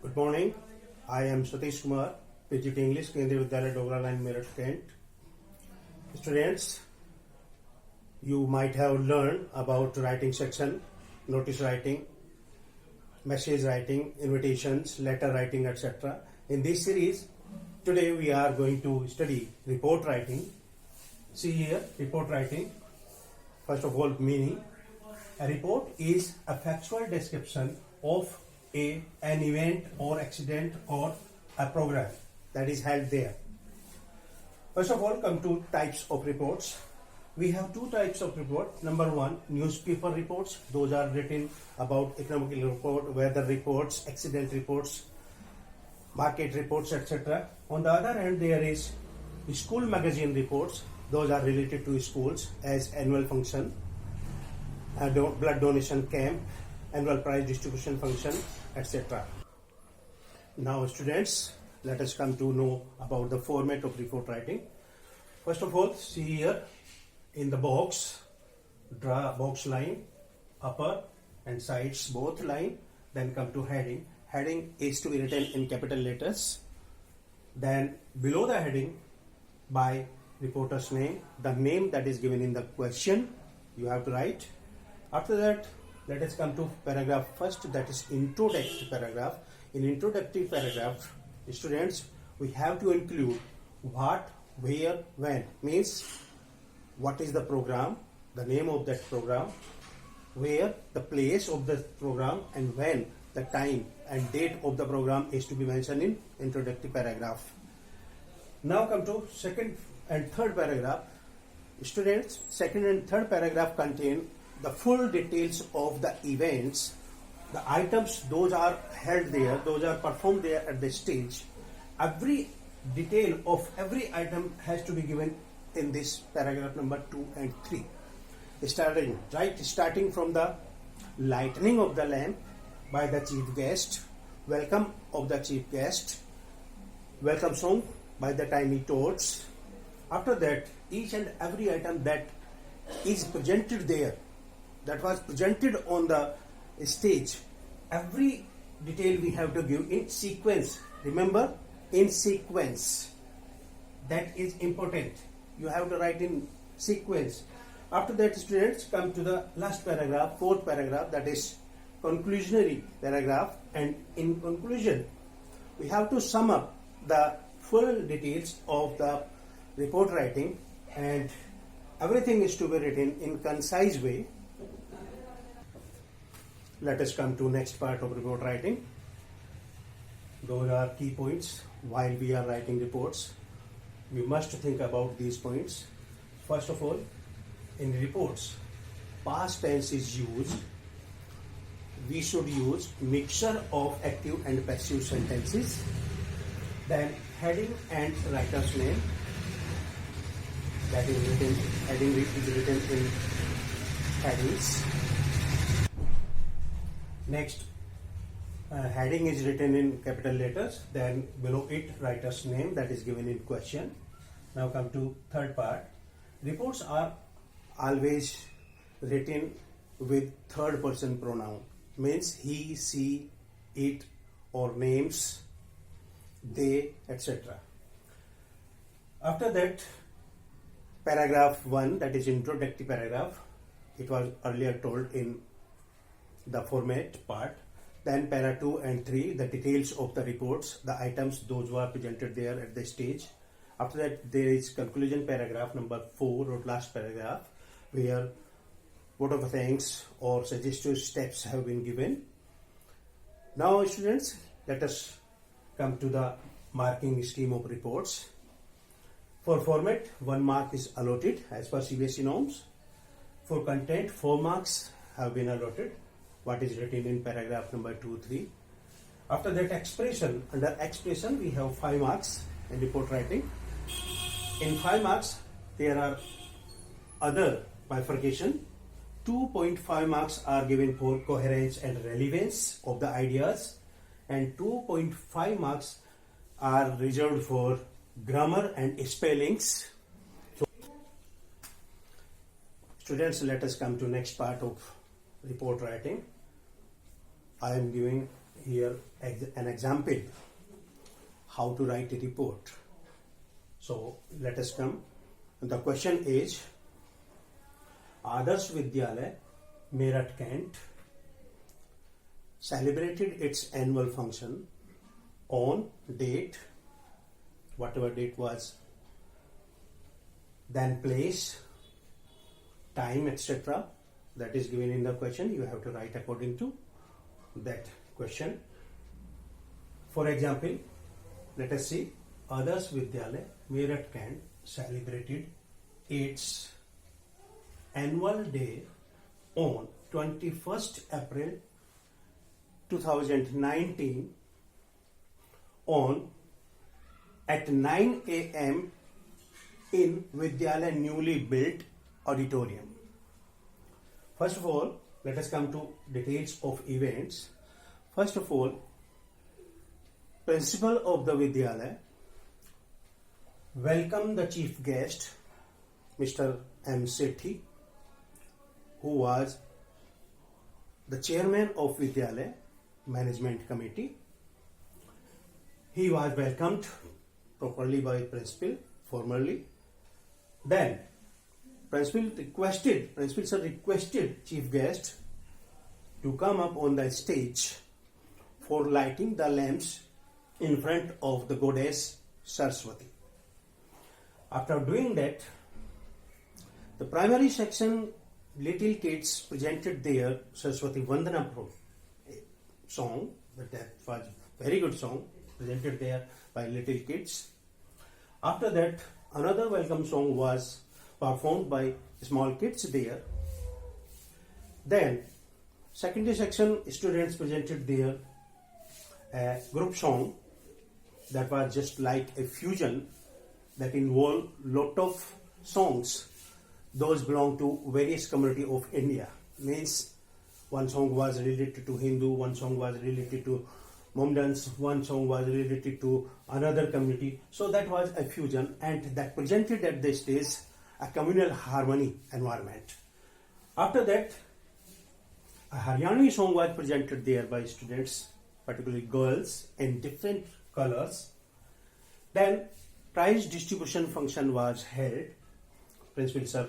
Good morning. I am Satish Kumar, PGT English, Kendriya, Vidyalaya, Dogra line, Meerut, Cantt. Students, you might have learned about writing section, notice writing, message writing, invitations, letter writing, etc. In this series, today we are going to study report writing. See here, report writing. First of all, meaning. A report is a factual description of an event or accident or a program that is held there. First of all, come to types of reports. We have two types of report. Number one, newspaper reports. Those are written about economic report, weather reports, accident reports, market reports, etc. On the other hand, there is school magazine reports. Those are related to schools as annual function, blood donation camp, annual prize distribution function, etc. Now students, let us come to know about the format of report writing. First of all, see here in the box, draw a box line, upper and sides both line, then come to heading. Heading is to be written in capital letters. Then below the heading, by reporter's name, the name that is given in the question, you have to write. After that, let us come to paragraph first, that is introductory paragraph. In introductory paragraph, students, we have to include what, where, when. Means what is the program, the name of that program, where, the place of the program, and when, the time and date of the program is to be mentioned in introductory paragraph. Now come to second and third paragraph. Students, second and third paragraph contain the full details of the events, the items, those are held there, those are performed there at the stage. Every detail of every item has to be given in this paragraph number 2 and 3. Starting from the lighting of the lamp by the chief guest, welcome of the chief guest, welcome song by the tiny tots. After that, each and every item that is presented there, that was presented on the stage, every detail we have to give in sequence. Remember, in sequence. That is important. You have to write in sequence. After that, students, come to the last paragraph, fourth paragraph, that is conclusionary paragraph. And in conclusion, we have to sum up the full details of the report writing, and everything is to be written in concise way. Let us come to next part of report writing. Those are key points. While we are writing reports, we must think about these points. First of all, in reports, past tense is used. We should use mixture of active and passive sentences. Then heading and writer's name, that is written, heading is written in headings. Next, heading is written in capital letters, then below it writer's name, that is given in question. Now come to third part. Reports are always written with third person pronoun, means he, she, it, or names, they, etc. After that, paragraph 1, that is introductory paragraph, it was earlier told in the format part. Then para 2 and 3, the details of the reports, the items, those were presented there at the stage. After that, there is conclusion paragraph number 4 or last paragraph, where vote of thanks or suggested steps have been given. Now students, let us come to the marking scheme of reports. For format, 1 mark is allotted as per CBSE norms. For content, 4 marks have been allotted, what is written in paragraph number 2, 3. After that, expression, under expression we have 5 marks in report writing. In 5 marks, there are other bifurcation. 2.5 marks are given for coherence and relevance of the ideas, and 2.5 marks are reserved for grammar and spellings. So, students, let us come to next part of report writing. I am giving here an example how to write a report. So let us come. The question is, Adarsh Vidyalaya, Meerut, Cantt celebrated its annual function on date, whatever date was, then place, time, etc. That is given in the question. You have to write according to that question. For example, let us see, Adarsh Vidyalaya, Meerut, Cantt celebrated its annual day on 21st April 2019 at 9 a.m. in Vidyalaya newly built auditorium. First of all, let us come to details of events. First of all, principal of the Vidyalaya welcomed the chief guest, Mr. M. Sethi, who was the chairman of Vidyalaya Management Committee. He was welcomed properly by principal, formally. Then principal sir requested chief guest to come up on the stage for lighting the lamps in front of the goddess Saraswati. After doing that, the primary section little kids presented their Saraswati Vandana song. That was very good song presented there by little kids. After that, another welcome song was performed by small kids there. Then, secondary section students presented their group song that was just like a fusion that involved lot of songs. Those belong to various community of India. Means one song was related to Hindu, one song was related to Mumdans, one song was related to another community. So that was a fusion, and that presented at the stage a communal harmony environment. After that, a Haryanvi song was presented there by students, particularly girls, in different colors. Then prize distribution function was held. Principal sir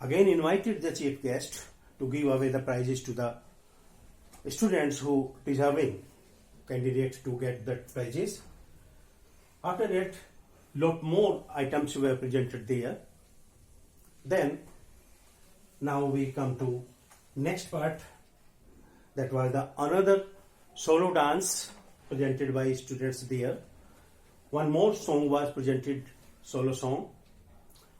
again invited the chief guest to give away the prizes to the students who deserving candidates to get the prizes. After that, lot more items were presented there. Then now we come to next part, that was the another solo dance presented by students there. One more song was presented, solo song.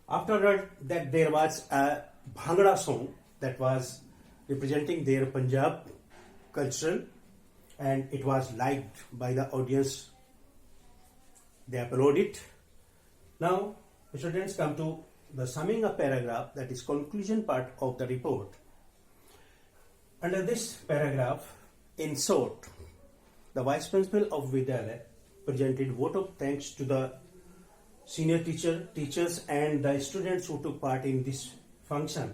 After that there was a Bhangra song that was representing their Punjab cultural, and it was liked by the audience. They applauded it. Now students come to the summing up paragraph, that is conclusion part of the report. Under this paragraph, in short, the Vice Principal of Vidyalaya presented vote of thanks to the senior teachers and the students who took part in this function.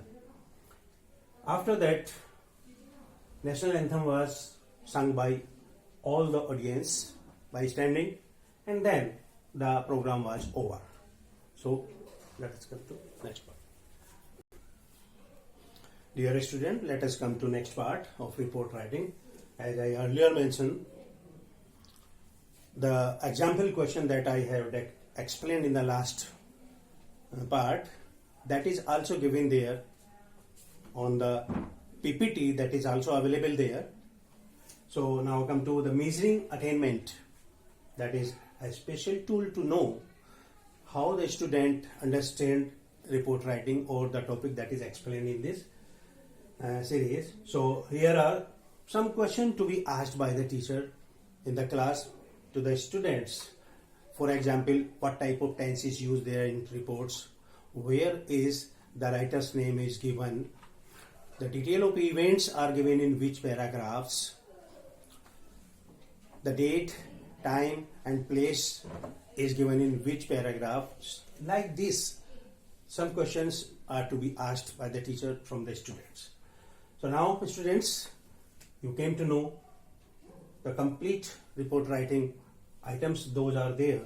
After that, national anthem was sung by all the audience by standing, and then the program was over. So let us come to next part. Dear student, let us come to next part of report writing. As I earlier mentioned, the example question that I have explained in the last part, that is also given there on the PPT, that is also available there. So now come to the measuring attainment, that is a special tool to know how the student understand report writing or the topic that is explained in this series. So here are some questions to be asked by the teacher in the class to the students. For example, what type of tense is used there in reports, where is the writer's name is given, the detail of events are given in which paragraphs, the date, time and place is given in which paragraphs. Like this, some questions are to be asked by the teacher from the students. So now students, you came to know the complete report writing items, those are there.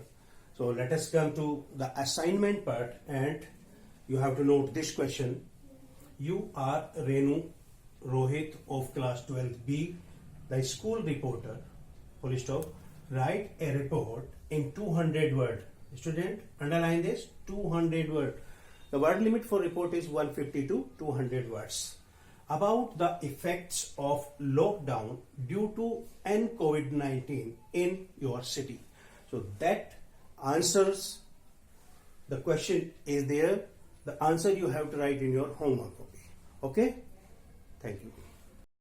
So let us come to the assignment part, and you have to note this question. You are Renu Rohit of class 12B, the school reporter, full stop. Write a report in 200 words. Student, underline this, 200 words. The word limit for report is 150 to 200 words. About the effects of lockdown due to COVID-19 in your city. So that answers the question is there. The answer you have to write in your homework copy. Okay? Thank you.